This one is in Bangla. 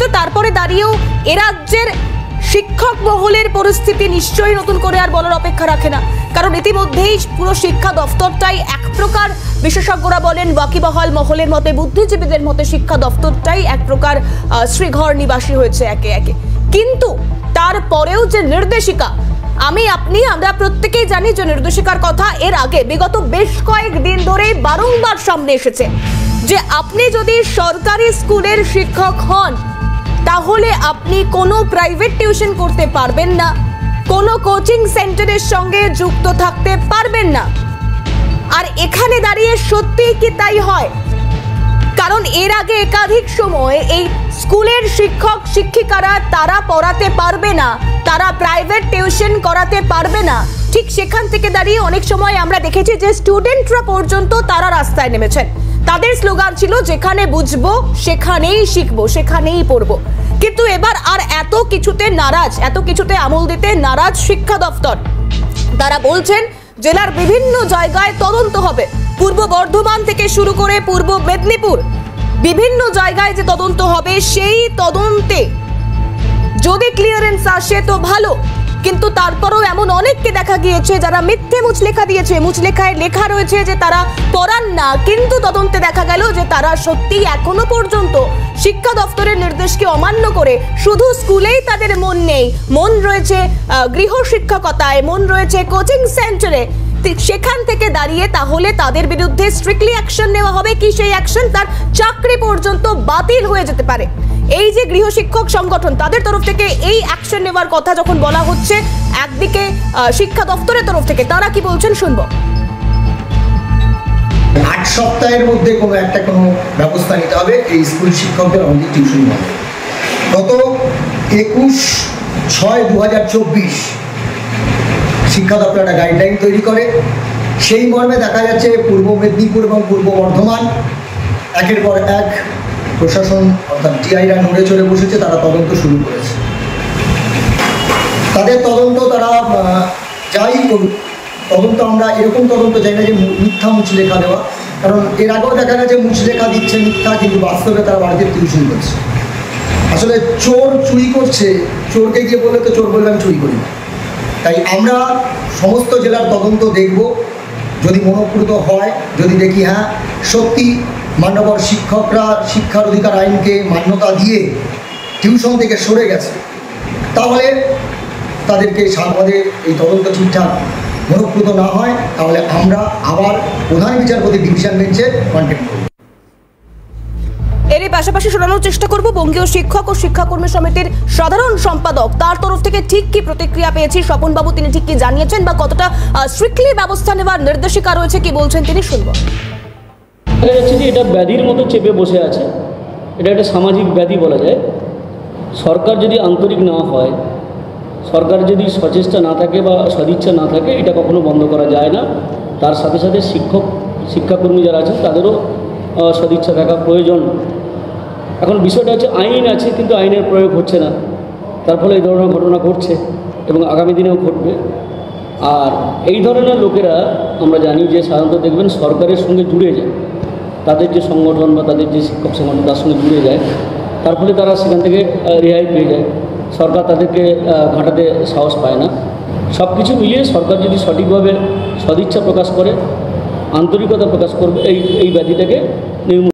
কিন্তু তারপরে দাঁড়িয়েও এ রাজ্যের শিক্ষক মহলের পরিস্থিতি নিশ্চয়ই নতুন করে আর বলার অপেক্ষা রাখে না, কারণ ইতিমধ্যেই পুরো শিক্ষা দফতরটাই এক প্রকার, বিশেষজ্ঞরা বলেন ওয়াকিবহাল মহলের মতে, বুদ্ধিজীবীদের মতে শিক্ষা দফতরটাই এক প্রকার শ্রীঘর নিবাসী হয়েছে একে একে। কিন্তু তারপরেও যে নির্দেশিকা, আমরা প্রত্যেকেই জানি যে নির্দেশিকার কথা এর আগে বিগত বেশ কয়েকদিন ধরে বারংবার সামনে এসেছে যে আপনি যদি সরকারি স্কুলের শিক্ষক হন তাহলে আপনি কোনো প্রাইভেট টিউশন করতে পারবেন না, কোনো কোচিং সেন্টারের সঙ্গে যুক্ত থাকতে পারবেন না। আর এখানে দাঁড়িয়ে সত্যিই কি তাই হয়? কারণ এর আগে একাধিক সময় এই স্কুলের শিক্ষক শিক্ষিকারা তারা পড়াতে পারবে না, তারা প্রাইভেট টিউশন করাতে পারবে না, ঠিক সেখান থেকে দাঁড়িয়ে অনেক সময় আমরা দেখেছি যে স্টুডেন্টরা পর্যন্ত তারা রাস্তায় নেমেছেন। তাদের স্লোগান ছিল যেখানে বুঝবো সেখানেই শিখবো, সেখানেই পড়বো। কিন্তু এবার আর এত কিছুতে আমল দিতে নারাজ শিক্ষা দপ্তর। তারা বলছেন জেলার বিভিন্ন জায়গায় তদন্ত হবে, পূর্ব বর্ধমান থেকে শুরু করে পূর্ব মেদিনীপুর, বিভিন্ন জায়গায় যে তদন্ত হবে সেই তদন্তে যদি ক্লিয়ারেন্স আসে তো ভালো, কিন্তু তারপরও এমন অনেককে দেখা গিয়েছে যারা মিথ্যে মুচলেখা দিয়েছে, মুচলেখায় লেখা রয়েছে যে তারা পড়ান না, কিন্তু তদন্তে দেখা গেল যে তারা সত্যি এখনো পর্যন্ত শিক্ষা দপ্তরের নির্দেশকে অমান্য করে শুধু স্কুলেই তাদের মন নেই, মন রয়েছে গৃহ শিক্ষকতায়, মন রয়েছে কোচিং সেন্টারে। সেখান থেকে দাঁড়িয়ে তাহলে তাদের বিরুদ্ধে স্ট্রিক্টলি অ্যাকশন নেওয়া হবে কি সেই অ্যাকশন তার চাকরি পর্যন্ত বাতিল হয়ে যেতে পারে। এই যে গৃহ শিক্ষক সংগঠন তাদের তরফ থেকে এই অ্যাকশন নেওয়ার কথা যখন বলা হচ্ছে, একদিকে শিক্ষা দপ্তরের তরফ থেকে তারা কি বলছেন শুনবো। 8 সপ্তাহের মধ্যে কোনো ব্যবস্থা নিতে হবে এই স্কুল শিক্ষকদের অনলাইন টিউশন হবে। গত 21/6/2024 শিক্ষা দপ্তর একটা গাইডলাইন তৈরি করে, সেই মর্মে দেখা যাচ্ছে পূর্ব মেদিনীপুর এবং পূর্ব বর্ধমান একের পর এক প্রশাসন অর্থাৎ টিআইরা নড়ে চড়ে বসেছে, তারা তদন্ত শুরু করেছে। তাদের তদন্ত তারা যাই করুক, তদন্ত আমরা এরকম তদন্ত চাই না যে মিথ্যা মুচলেখা দেওয়া, কারণ এর আগেও দেখা গেছে মুচলেখা দিচ্ছে মিথ্যা, কিন্তু বাস্তবে তারা বাড়িতে টিউশন করছে। আসলে চোর চুরি করছে, চোরকে গিয়ে বললে তো চোর বলবে আমি চুরি করি না। তাই আমরা সমস্ত জেলার তদন্ত দেখব, যদি মনোপ্রুত হয়, যদি দেখি হ্যাঁ সত্যি মান্যবর শিক্ষকরা শিক্ষার অধিকার আইনকে মান্যতা দিয়ে টিউশন থেকে সরে গেছে, তাহলে তাদেরকে আমাদের এই তদন্ত ঠিকঠাক মনোপ্রুত না হয় তাহলে আমরা আবার প্রধান বিচারপতি ডিভিশন বেঞ্চে কন্টেক্ট করব। এরই পাশাপাশি শোনানোর চেষ্টা করব বঙ্গীয় শিক্ষক ও শিক্ষাকর্মী সমিতির সাধারণ সম্পাদক, তার তরফ থেকে ঠিক কি প্রতিক্রিয়া পেয়েছি স্বপনবাবু, তিনি ঠিক কি জানিয়েছেন বা কতটা স্ট্রিক্টলি ব্যবস্থা নেওয়ার নির্দেশিকা রয়েছে, কি বলছেন তিনি শুনব। দেখা যাচ্ছে যে এটা ব্যাধির মতো চেপে বসে আছে, এটা একটা সামাজিক ব্যাধি বলা যায়। সরকার যদি আন্তরিক না হয়, সরকার যদি সচেষ্টা না থাকে বা সদিচ্ছা না থাকে, এটা কখনো বন্ধ করা যায় না। তার সাথে সাথে শিক্ষাকর্মী যারা আছেন তাদেরও সদিচ্ছা থাকা প্রয়োজন। এখন বিষয়টা হচ্ছে আইন আছে কিন্তু আইনের প্রয়োগ হচ্ছে না, তার ফলে এই ধরনের ঘটনা ঘটছে এবং আগামী দিনেও ঘটবে। আর এই ধরনের লোকেরা আমরা জানি যে সাধারণত দেখবেন সরকারের সঙ্গে জুড়ে যায়, তাদের যে সংগঠন বা তাদের যে শিক্ষক সংগঠন তার সঙ্গে জুড়ে যায়, তার ফলে তারা সেখান থেকে রেহাই পেয়ে যায়, সরকার তাদেরকে ঘাঁটাতে সাহস পায় না। সব কিছু মিলিয়ে সরকার যদি সঠিকভাবে সদিচ্ছা প্রকাশ করে, আন্তরিকতা প্রকাশ করবে, এই ব্যাধিটাকে নির্মূল